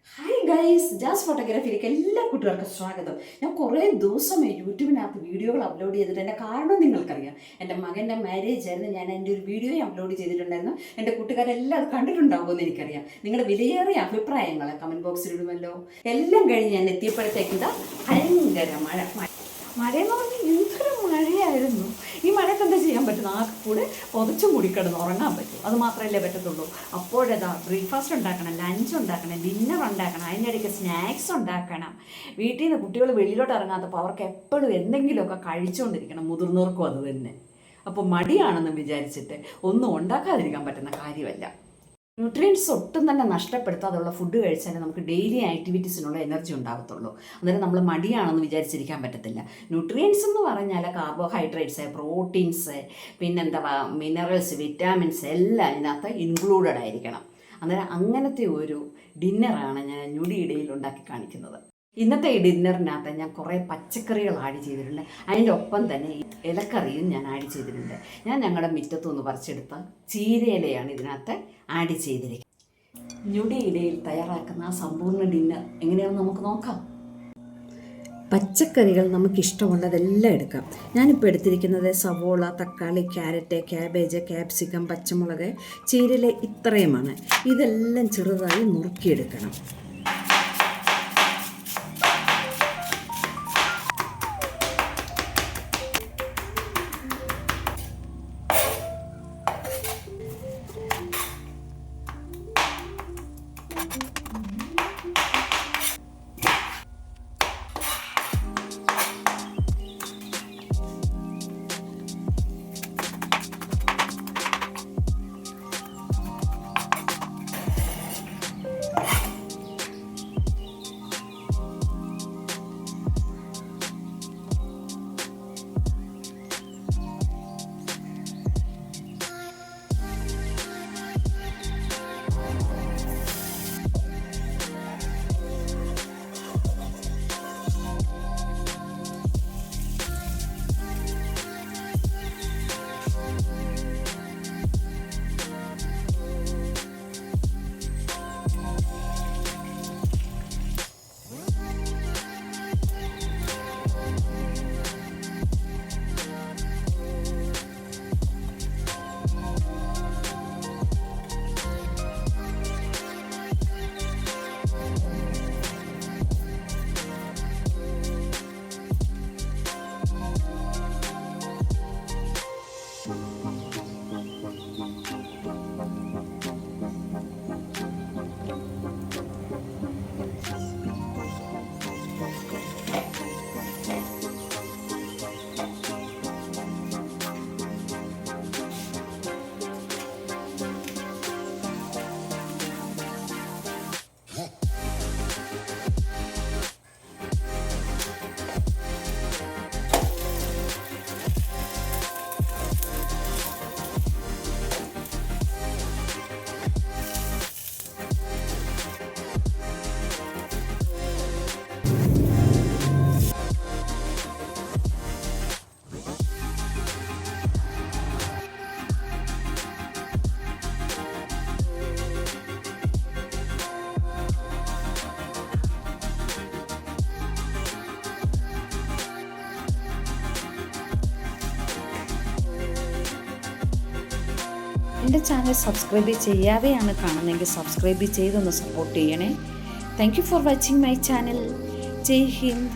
Hi guys, jazz ഫോട്ടോഗ്രാഫിയിലേക്ക് എല്ലാ കൂട്ടുകാർക്കും സ്വാഗതം. ഞാൻ കുറേ ദിവസമായി യൂട്യൂബിനകത്ത് വീഡിയോകൾ അപ്ലോഡ് ചെയ്തിട്ട് എൻ്റെ കാരണം നിങ്ങൾക്കറിയാം. എൻ്റെ മകൻ്റെ മാരേജ് ആയിരുന്നു. ഞാൻ എൻ്റെ ഒരു വീഡിയോ അപ്ലോഡ് ചെയ്തിട്ടുണ്ടായിരുന്നു. എൻ്റെ കൂട്ടുകാരെല്ലാം അത് കണ്ടിട്ടുണ്ടാകുമെന്ന് എനിക്കറിയാം. നിങ്ങളുടെ വിലയേറിയ അഭിപ്രായങ്ങൾ കമൻറ്റ് ബോക്സിൽ ഇടുമല്ലോ. എല്ലാം കഴിഞ്ഞ് ഞാൻ എത്തിയപ്പോഴത്തേക്ക് ഇതാ ഭയങ്കര മഴയെന്ന് പറഞ്ഞാൽ ഭയങ്കര മഴയായിരുന്നു. ഈ മഴയ്ക്ക് എന്താ ചെയ്യാൻ പറ്റും? ആ കൂടെ പൊതച്ചും കൂടി കിടന്ന് ഉറങ്ങാൻ പറ്റും. അത് മാത്രമല്ലേ പറ്റത്തുള്ളൂ. അപ്പോഴതാ ബ്രേക്ക്ഫാസ്റ്റ് ഉണ്ടാക്കണം, ലഞ്ച് ഉണ്ടാക്കണം, ഡിന്നർ ഉണ്ടാക്കണം, അതിൻ്റെ ഇടയ്ക്ക് സ്നാക്സ് ഉണ്ടാക്കണം. വീട്ടിൽ നിന്ന് കുട്ടികൾ വെളിയിലോട്ട് ഇറങ്ങാത്തപ്പോൾ അവർക്ക് എപ്പോഴും എന്തെങ്കിലുമൊക്കെ കഴിച്ചുകൊണ്ടിരിക്കണം. മുതിർന്നവർക്കും അത് തന്നെ. അപ്പോൾ മടിയാണെന്ന് വിചാരിച്ചിട്ട് ഒന്നും ഉണ്ടാക്കാതിരിക്കാൻ പറ്റുന്ന കാര്യമല്ല. ന്യൂട്രിയൻസ് ഒട്ടും തന്നെ നഷ്ടപ്പെടുത്താതുള്ള ഫുഡ് കഴിച്ചാലേ നമുക്ക് ഡെയിലി ആക്ടിവിറ്റീസിനുള്ള എനർജി ഉണ്ടാകത്തുള്ളൂ. അന്നേരം നമ്മൾ മടിയാണെന്ന് വിചാരിച്ചിരിക്കാൻ പറ്റത്തില്ല. ന്യൂട്രിയൻസ് എന്ന് പറഞ്ഞാൽ കാർബോഹൈഡ്രേറ്റ്സ്, പ്രോട്ടീൻസ്, പിന്നെന്താ മിനറൽസ്, വിറ്റാമിൻസ് എല്ലാം അതിനകത്ത് ഇൻക്ലൂഡഡ് ആയിരിക്കണം. അന്നേരം അങ്ങനത്തെ ഒരു ഡിന്നറാണ് ഞാൻ ഞൊടിയിടയിൽ ഉണ്ടാക്കി കാണിക്കുന്നത്. ഇന്നത്തെ ഈ ഡിന്നറിനകത്ത് ഞാൻ കുറേ പച്ചക്കറികൾ ആഡ് ചെയ്തിട്ടുണ്ട്. അതിൻ്റെ ഒപ്പം തന്നെ ഇലക്കറിയും ഞാൻ ആഡ് ചെയ്തിട്ടുണ്ട്. ഞാൻ ഞങ്ങളുടെ മുറ്റത്തുനിന്ന് പറിച്ചെടുത്ത ചീരയിലയാണ് ഇതിനകത്ത് ആഡ് ചെയ്തിരിക്കുന്നത്. ഞൊടിയിടയിൽ തയ്യാറാക്കുന്ന ആ സമ്പൂർണ്ണ ഡിന്നർ എങ്ങനെയാണെന്ന് നമുക്ക് നോക്കാം. പച്ചക്കറികൾ നമുക്കിഷ്ടമുള്ളതെല്ലാം എടുക്കാം. ഞാനിപ്പോൾ എടുത്തിരിക്കുന്നത് സവോള, തക്കാളി, ക്യാരറ്റ്, ക്യാബേജ്, ക്യാപ്സിക്കം, പച്ചമുളക്, ചീരയില ഇത്രയുമാണ്. ഇതെല്ലാം ചെറുതായി നുറുക്കിയെടുക്കണം. എൻ്റെ ചാനൽ സബ്സ്ക്രൈബ് ചെയ്യാതെയാണ് കാണുന്നതെങ്കിൽ സബ്സ്ക്രൈബ് ചെയ്തൊന്ന് സപ്പോർട്ട് ചെയ്യണേ. Thank you for watching my channel. Jai Hind.